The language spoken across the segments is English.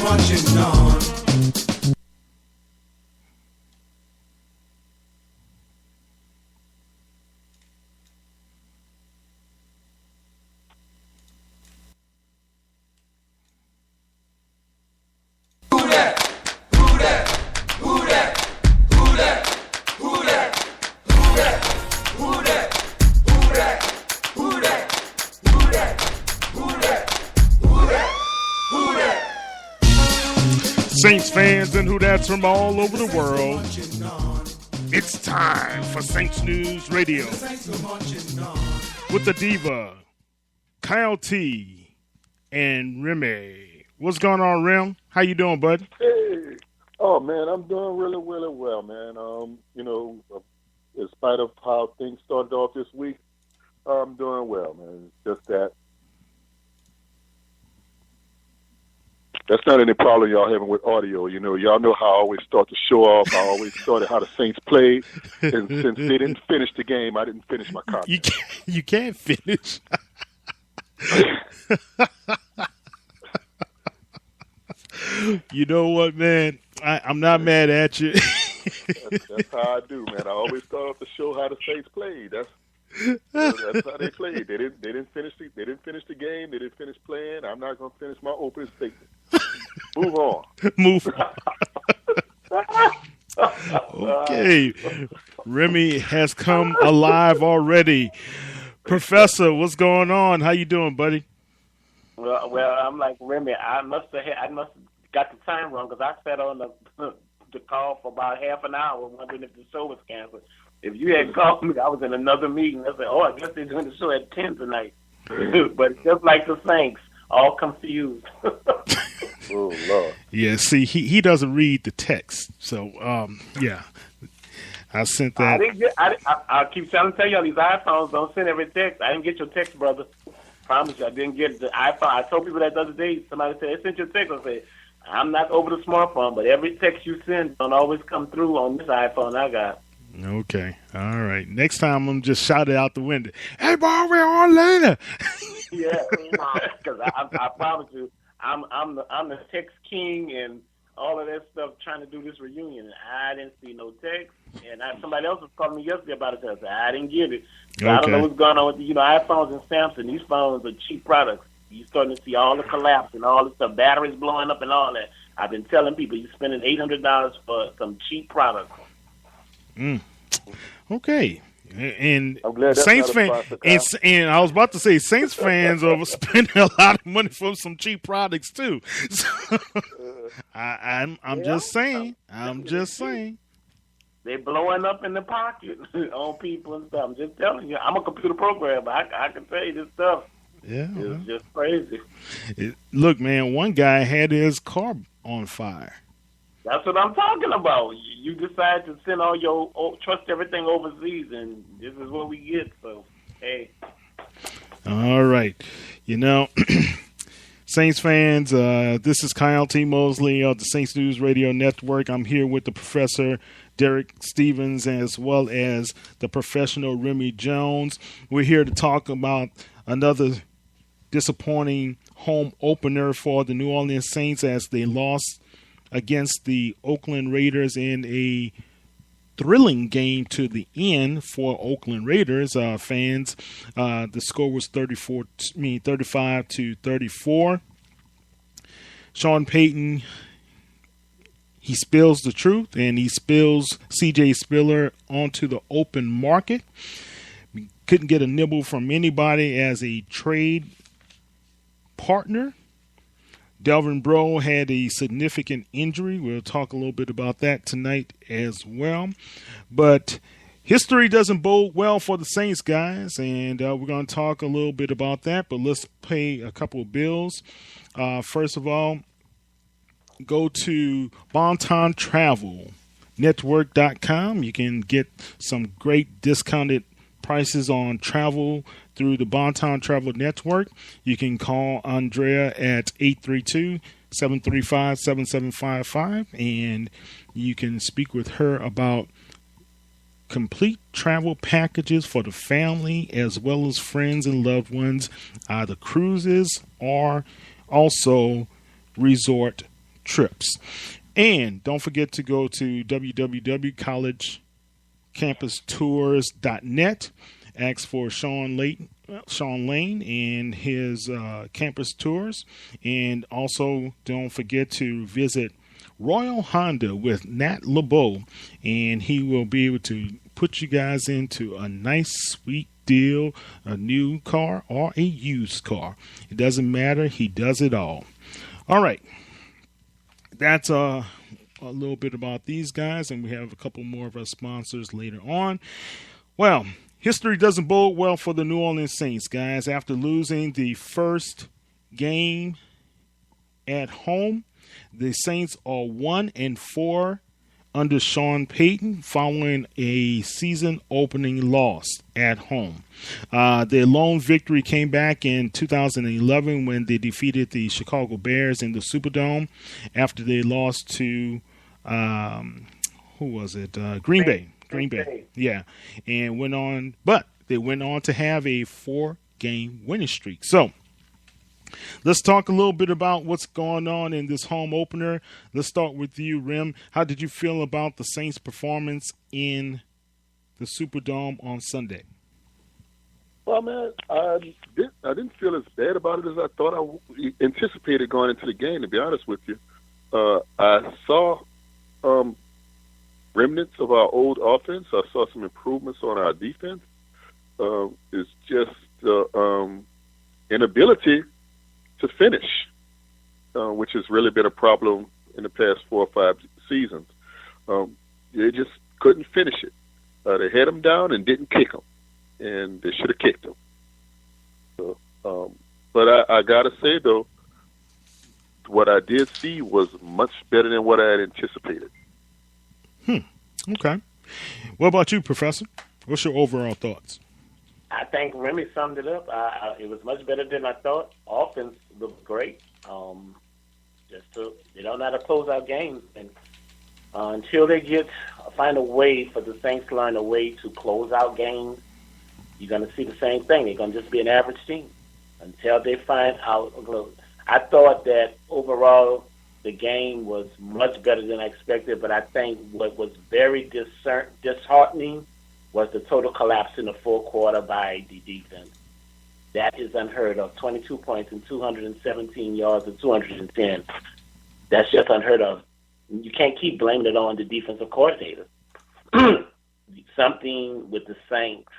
marching on. Saints fans and who that's from all over the world, it's time for Saints News Radio with the diva, Kyle T. and Remy. What's going on, Rem? How you doing, bud? Hey. Oh, man, I'm doing really, really well, man. In spite of how things started off this week, I'm doing well, man. It's just that that's not any problem y'all having with audio. You know, y'all know how I always start the show off. I always started how the Saints played. And since they didn't finish the game, I didn't finish my comment. You can't finish. You know what, man? I'm not mad at you. That's how I do, man. I always start off the show how the Saints played. That's how they played. They didn't finish the game. They didn't finish playing. I'm not going to finish my opening statement. Move on. Move on. Okay. Remy has come alive already. Professor, what's going on? How you doing, buddy? Well, I'm like Remy. I must have got the time wrong because I sat on the call for about half an hour wondering if the show was canceled. If you had called me, I was in another meeting. I said, I guess they're doing the show at 10 tonight. But just like the Saints, all confused. Oh, Lord. Yeah, see, he doesn't read the text. So, yeah. I sent that. I keep trying to tell y'all, these iPhones don't send every text. I didn't get your text, brother. Promise you, I didn't get the iPhone. I told people that the other day, somebody said, I sent your text. I said, I'm not over the smartphone, but every text you send don't always come through on this iPhone I got. Okay. All right. Next time, I'm going to just shout it out the window. Hey, boy, we're on later. Yeah, because I promise you, I'm the text king and all of that stuff trying to do this reunion. And I didn't see no text. And somebody else was calling me yesterday about it. So I said, I didn't get it. So okay. I don't know what's going on with iPhones and Samsung. These phones are cheap products. You're starting to see all the collapse and all the stuff, batteries blowing up and all that. I've been telling people you're spending $800 for some cheap products. Okay. And I'm glad Saints fans, and I was about to say Saints fans are spending a lot of money for some cheap products too. So, I'm just saying. They're blowing up in the pocket on people and stuff. I'm just telling you. I'm a computer programmer. I can tell you this stuff. Yeah, it's just crazy. Look, man, one guy had his car on fire. That's what I'm talking about. You decide to send all your trust everything overseas, and this is what we get. So, hey. All right. Saints fans, this is Kyle T. Mosley of the Saints News Radio Network. I'm here with the Professor Derek Stevens as well as the professional Remy Jones. We're here to talk about another disappointing home opener for the New Orleans Saints as they lost against the Oakland Raiders in a thrilling game to the end for Oakland Raiders fans. The score was 35-34. Sean Payton, he spills the truth, and he spills C.J. Spiller onto the open market. We couldn't get a nibble from anybody as a trade partner. Delvin Breaux had a significant injury. We'll talk a little bit about that tonight as well. But history doesn't bode well for the Saints, guys, and we're going to talk a little bit about that. But let's pay a couple of bills. First of all, go to Bonton Travel Network.com. You can get some great discounted prices on travel through the Bonton Travel Network. You can call Andrea at 832-735-7755, and you can speak with her about complete travel packages for the family as well as friends and loved ones, either cruises or also resort trips. And don't forget to go to www.collegecampustours.net. Ask for Sean Lane and his campus tours. And also don't forget to visit Royal Honda with Nat LeBeau, and he will be able to put you guys into a nice, sweet deal, a new car or a used car. It doesn't matter. He does it all. All right. That's a little bit about these guys, and we have a couple more of our sponsors later on. Well, history doesn't bode well for the New Orleans Saints, guys. After losing the first game at home, the Saints are 1-4 under Sean Payton following a season-opening loss at home. Their lone victory came back in 2011 when they defeated the Chicago Bears in the Superdome after they lost to, Green Bay. Green Bay. Yeah. And they went on to have a 4-game winning streak. So, let's talk a little bit about what's going on in this home opener. Let's start with you, Rim. How did you feel about the Saints' performance in the Superdome on Sunday? Well, man, I didn't feel as bad about it as I thought I anticipated going into the game, to be honest with you. I saw remnants of our old offense. I saw some improvements on our defense. It's just inability to finish, which has really been a problem in the past 4 or 5 seasons. They just couldn't finish it. They had them down and didn't kick them, and they should have kicked them. So, but I got to say, though, what I did see was much better than what I had anticipated. Okay. What about you, Professor? What's your overall thoughts? I think Remy summed it up. It was much better than I thought. Offense looked great. They don't know how to close out games, and until they find a way for the Saints to learn a way to close out games, you're going to see the same thing. They're going to just be an average team until they find out. I thought that overall the game was much better than I expected, but I think what was very disheartening was the total collapse in the fourth quarter by the defense. That is unheard of. 22 points and 217 yards and 210. That's just unheard of. You can't keep blaming it on the defensive coordinator. Something with the Saints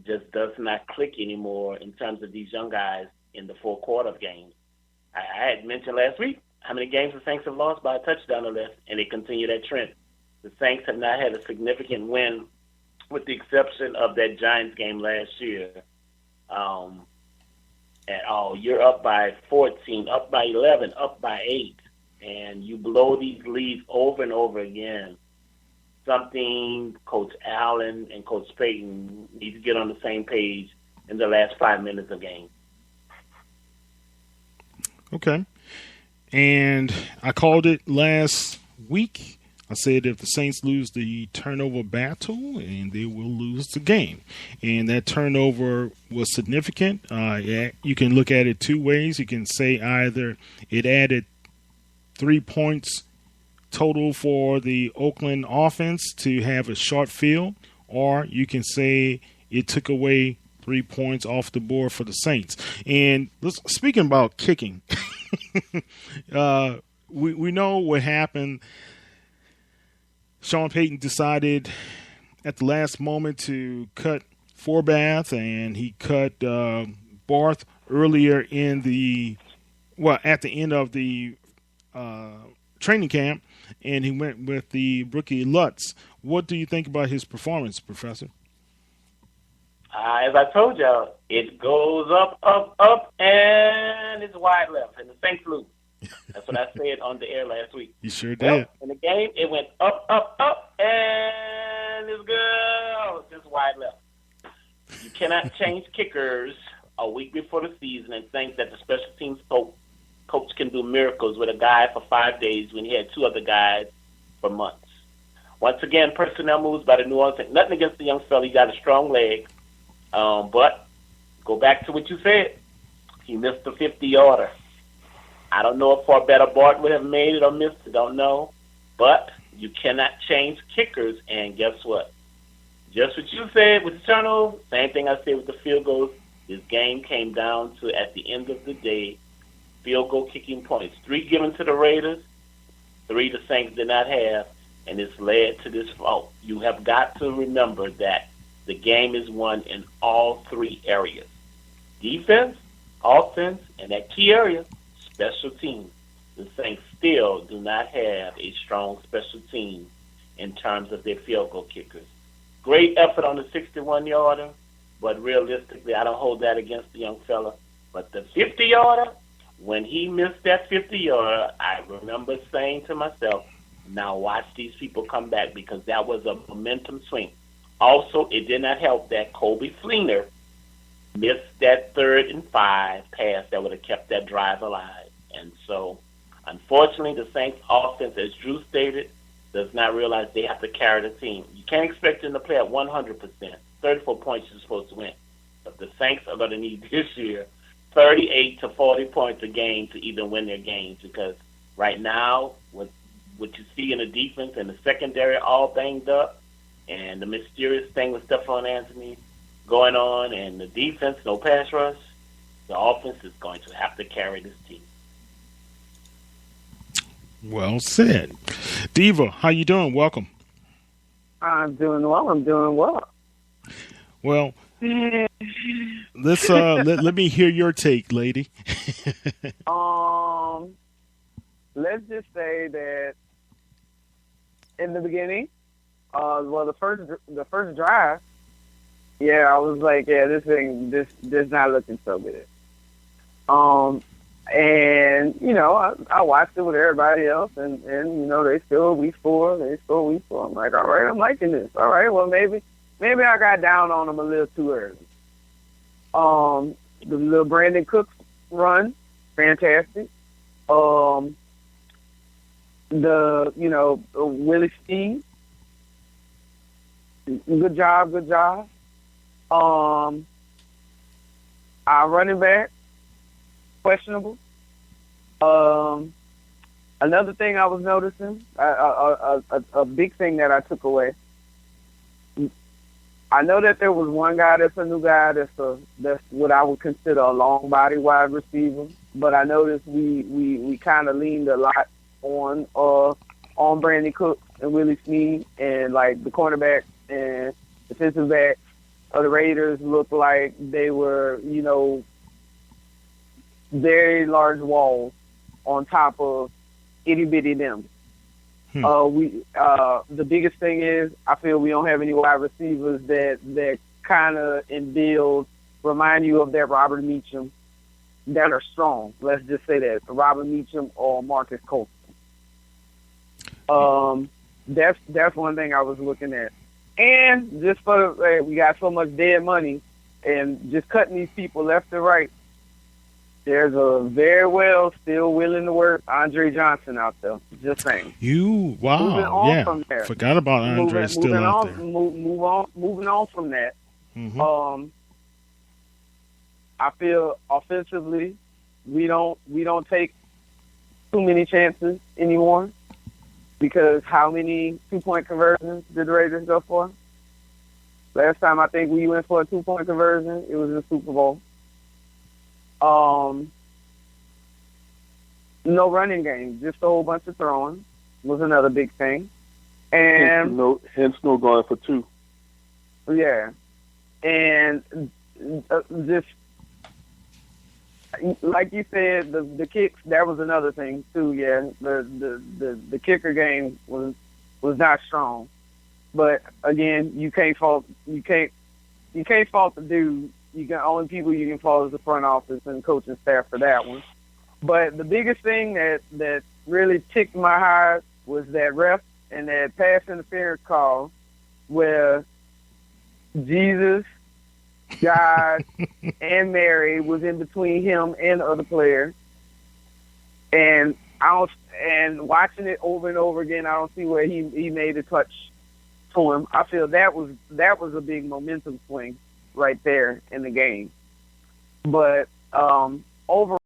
just does not click anymore in terms of these young guys in the fourth quarter of games. I had mentioned last week how many games the Saints have lost by a touchdown or less, and they continue that trend. The Saints have not had a significant win with the exception of that Giants game last year. At all. You're up by 14, up by 11, up by 8, and you blow these leads over and over again. Something Coach Allen and Coach Payton need to get on the same page in the last 5 minutes of game. Okay. And I called it last week. I said if the Saints lose the turnover battle, and they will lose the game. And that turnover was significant. You can look at it two ways. You can say either it added 3 points total for the Oakland offense to have a short field, or you can say it took away 3 points off the board for the Saints. And speaking about kicking, we know what happened. Sean Payton decided at the last moment to cut Forbath, and he cut Barth earlier at the end of the training camp, and he went with the rookie Lutz. What do you think about his performance, Professor? As I told y'all, it goes up, up, up, and it's wide left, and the Saints lose. That's what I said on the air last week. You sure did. Well, in the game, it went up, up, up, and it's good. Just wide left. You cannot change kickers a week before the season and think that the special teams coach can do miracles with a guy for 5 days when he had 2 other guys for months. Once again, personnel moves by the New Orleans. Nothing against the young fella. He got a strong leg. But go back to what you said. He missed the 50-yarder. I don't know if Forbetta Barton would have made it or missed it. Don't know. But you cannot change kickers, and guess what? Just what you said with the turnover, same thing I said with the field goals. This game came down to, at the end of the day, field goal kicking points. 3 given to the Raiders, 3 the Saints did not have, and it's led to this fault. You have got to remember that the game is won in all 3 areas. Defense, offense, and that key area, special teams. The Saints still do not have a strong special team in terms of their field goal kickers. Great effort on the 61-yarder, but realistically, I don't hold that against the young fella. But the 50-yarder, when he missed that 50-yarder, I remember saying to myself, now watch these people come back, because that was a momentum swing. Also, it did not help that Colby Fleener missed that 3rd and 5 pass that would have kept that drive alive. And so, unfortunately, the Saints offense, as Drew stated, does not realize they have to carry the team. You can't expect them to play at 100%. 34 points you're supposed to win. But the Saints are going to need this year 38 to 40 points a game to even win their games, because right now, what you see in the defense and the secondary all banged up, and the mysterious thing with Stephon Anthony going on, and the defense, no pass rush, the offense is going to have to carry this team. Well said. Diva, how you doing? Welcome. I'm doing well. Well, let's let me hear your take, lady. Let's just say that in the beginning, the first drive, yeah, I was like, yeah, this not looking so good. And I watched it with everybody else, and they scored week 4. I'm like, all right, I'm liking this. All right, well maybe I got down on them a little too early. The little Brandon Cooks run, fantastic. The Willie Steve, good job. Our running back, questionable. Another thing I was noticing, a big thing that I took away. I know that there was one guy that's a new guy that's what I would consider a long body wide receiver, but I noticed we kind of leaned a lot on Brandon Cooks and Willie Snead, and like the cornerback and defensive back of the Raiders looked like they were, very large walls on top of itty bitty them. The biggest thing is I feel we don't have any wide receivers that kind of remind you of that Robert Meacham, that are strong. Let's just say that Robert Meacham or Marcus Colston. That's one thing I was looking at. And just we got so much dead money and just cutting these people left and right. There's a very well still willing to work Andre Johnson out there. Just saying. Yeah. Forgot about Andre still out there. Moving on from that. Mm-hmm. I feel offensively we don't take too many chances anymore, because how many 2-point conversions did the Raiders go for? Last time I think we went for a 2-point conversion, it was in the Super Bowl. No running game, just a whole bunch of throwing was another big thing. And hence no going for 2. Yeah. And just like you said, the kicks, that was another thing too. Yeah, the kicker game was not strong, but again, you can't fault the dude. Only people you can fault is the front office and coaching staff for that one. But the biggest thing that really ticked my heart was that ref and that pass interference call where Jesus, God, and Mary was in between him and the other player. And watching it over and over again, I don't see where he made a touch to him. I feel that was a big momentum swing right there in the game. But overall,